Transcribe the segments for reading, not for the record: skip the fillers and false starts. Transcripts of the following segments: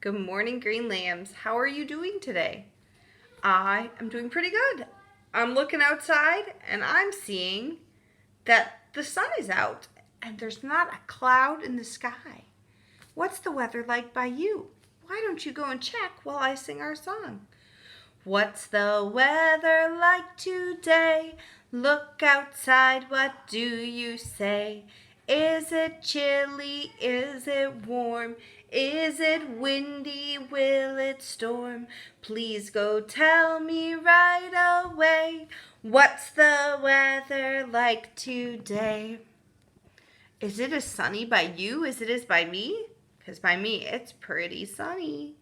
Good morning, Green Lambs. How are you doing today? I am doing pretty good. I'm looking outside and I'm seeing that the sun is out and there's not a cloud in the sky. What's the weather like by you? Why don't you go and check while I sing our song? What's the weather like today? Look outside, what do you say? Is it chilly? Is it warm? Is it windy? Will it storm? Please go tell me right away. What's the weather like today? Is it as sunny by you as it is by me? Because by me, it's pretty sunny.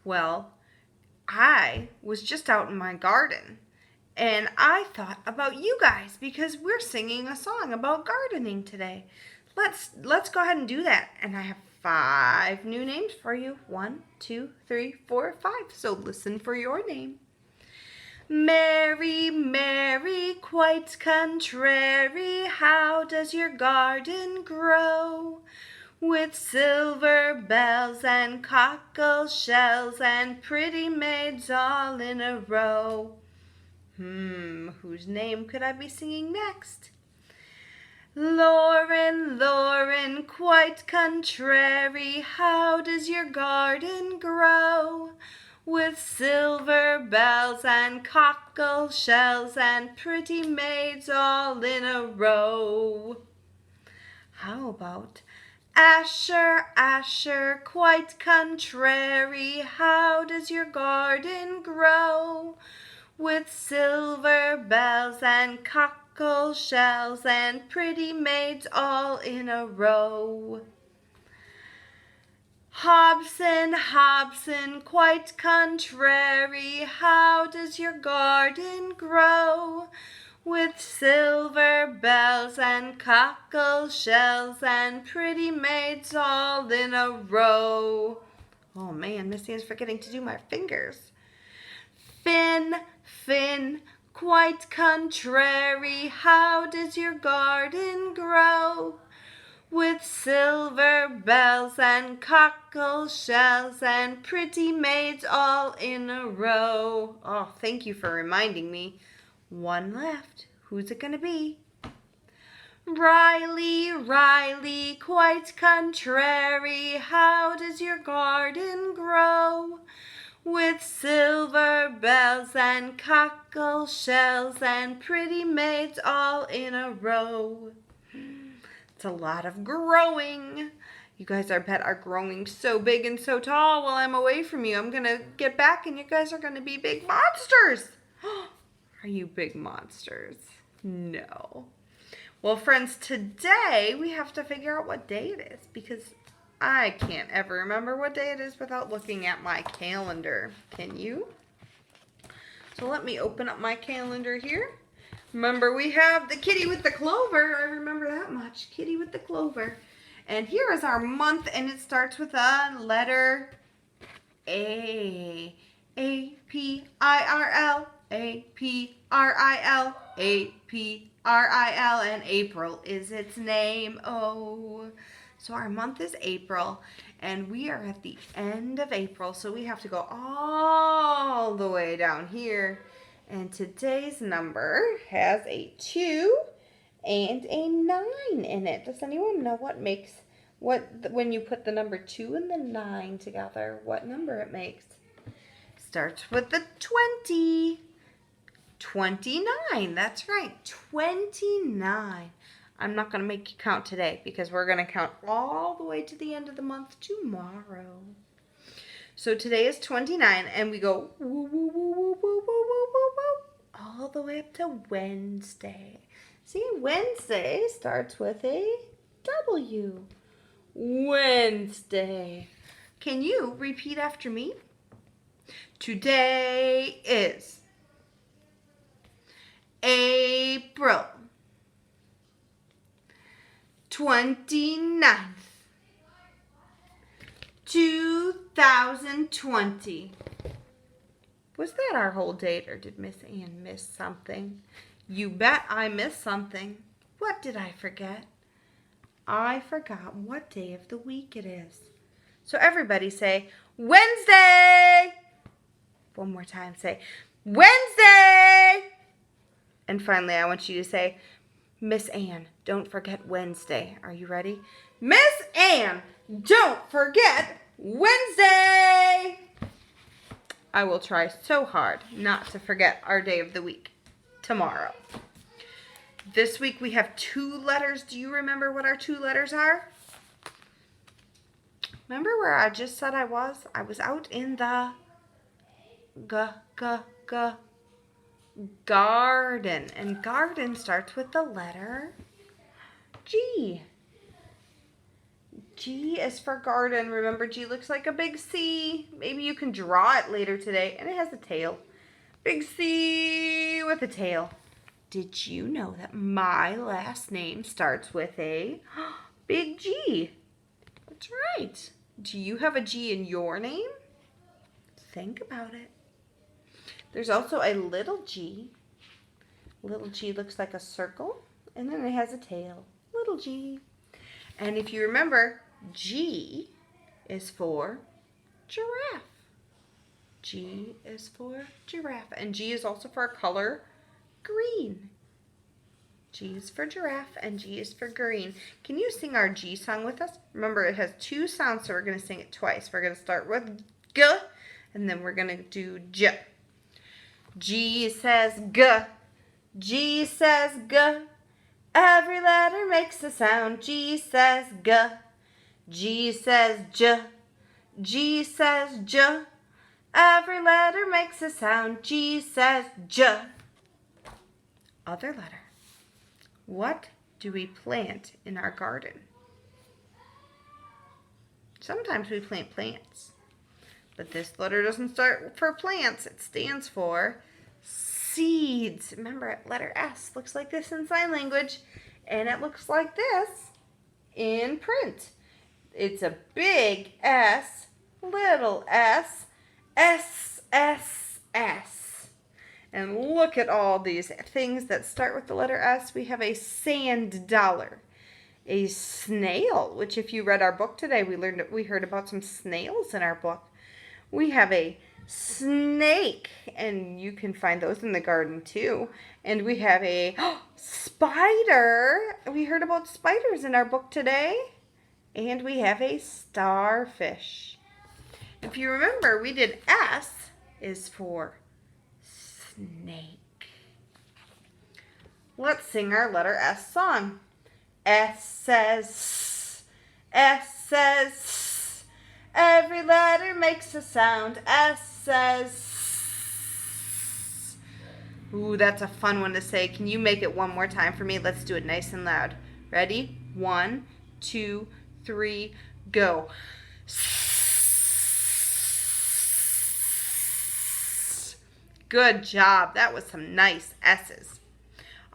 Well, I was just out in my garden and I thought about you guys because we're singing a song about gardening today. Let's go ahead and do that. And I have 5 new names for you. 1, 2, 3, 4, 5. So listen for your name. Mary, Mary, quite contrary, how does your garden grow? With silver bells and cockle shells and pretty maids all in a row. Whose name could I be singing next? Lauren, Lauren, quite contrary, how does your garden grow? With silver bells and cockle shells and pretty maids all in a row. How about Asher, Asher, quite contrary, how does your garden grow? With silver bells and cockle shells and pretty maids all in a row. Hobson, Hobson, quite contrary, how does your garden grow? With silver bells and cockle shells and pretty maids all in a row. Oh man, Missy is forgetting to do my fingers. Finn, Finn, quite contrary, how does your garden grow? With silver bells and cockle shells and pretty maids all in a row. Oh, thank you for reminding me. 1 left. Who's it gonna be? Riley, Riley, quite contrary, how does your garden grow? With silver bells and cockle shells and pretty maids all in a row. It's a lot of growing. You guys, I bet, are growing so big and so tall while I'm away from you. I'm gonna get back and you guys are gonna be big monsters. Are you big monsters? No. Well, friends, today we have to figure out what day it is because I can't ever remember what day it is without looking at my calendar. Can you? So let me open up my calendar here. Remember, we have the kitty with the clover. I remember that much. Kitty with the clover. And here is our month, and it starts with a letter A. A-P-I-R-L. A-P-R-I-L. A-P-R-I-L. And April is its name. Oh. So our month is April, and we are at the end of April, so we have to go all the way down here. And today's number has a 2 and a 9 in it. Does anyone know when you put the number 2 and the 9 together, what number it makes? Starts with the 20. 29, that's right, 29. I'm not going to make you count today because we're going to count all the way to the end of the month tomorrow. So today is 29 and we go woo, woo, woo, woo, woo, woo, woo, woo, woo, all the way up to Wednesday. See, Wednesday starts with a W. Wednesday. Can you repeat after me? Today is April 29th, 2020. Was that our whole date, or did Miss Ann miss something? You bet I missed something. What did I forget? I forgot what day of the week it is. So everybody say, Wednesday. One more time, say, Wednesday. And finally, I want you to say, Miss Ann, don't forget Wednesday. Are you ready? Miss Ann, don't forget Wednesday. I will try so hard not to forget our day of the week, tomorrow. This week we have 2 letters. Do you remember what our 2 letters are? Remember where I just said I was? I was out in the garden. And garden starts with the letter G. G is for garden. Remember, G looks like a big C. Maybe you can draw it later today. And it has a tail. Big C with a tail. Did you know that my last name starts with a big G? That's right. Do you have a G in your name? Think about it. There's also a little G. Little G looks like a circle, and then it has a tail. Little G. And if you remember, G is for giraffe. G is for giraffe. And G is also for a color green. G is for giraffe and G is for green. Can you sing our G song with us? Remember, it has 2 sounds, so we're going to sing it twice. We're going to start with G, and then we're going to do J. G says G. G says G. Every letter makes a sound. G says G. G says J. G says J. Every letter makes a sound. G says J. Other letter. What do we plant in our garden? Sometimes we plant plants. But this letter doesn't start for plants. It stands for seeds. Remember, letter S looks like this in sign language. And it looks like this in print. It's a big S, little s, S, S, S. And look at all these things that start with the letter S. We have a sand dollar, a snail, which if you read our book today, we heard about some snails in our book. We have a snake, and you can find those in the garden too. And we have a spider. We heard about spiders in our book today. And we have a starfish. If you remember, we did S is for snake. Let's sing our letter S song. S says S. S says S. Every letter makes a sound. S says S. Ooh, that's a fun one to say. Can you make it one more time for me? Let's do it nice and loud. Ready? 1, 2, 3, go. Good job. That was some nice S's.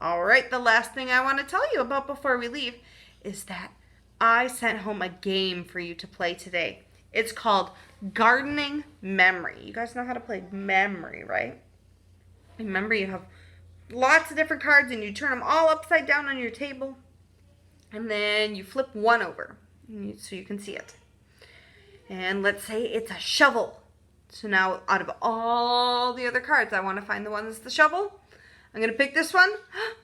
All right, the last thing I want to tell you about before we leave is that I sent home a game for you to play today. It's called Gardening Memory. You guys know how to play memory, right? Remember, you have lots of different cards and you turn them all upside down on your table. And then you flip one over so you can see it. And let's say it's a shovel. So now out of all the other cards, I want to find the one that's the shovel. I'm going to pick this one,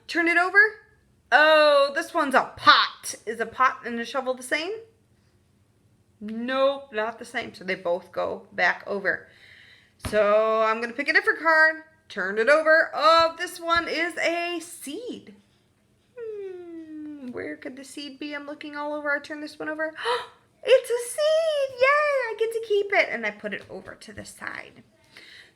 turn it over. Oh, this one's a pot. Is a pot and a shovel the same? Nope, not the same. So they both go back over. So I'm going to pick a different card, turn it over. Oh, this one is a seed. Where could the seed be? I'm looking all over. I turn this one over. It's a seed. Yay, I get to keep it. And I put it over to the side.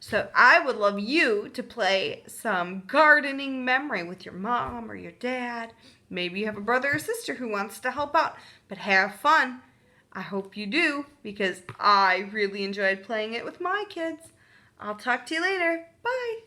So I would love you to play some gardening memory with your mom or your dad. Maybe you have a brother or sister who wants to help out. But have fun. I hope you do, because I really enjoyed playing it with my kids. I'll talk to you later. Bye.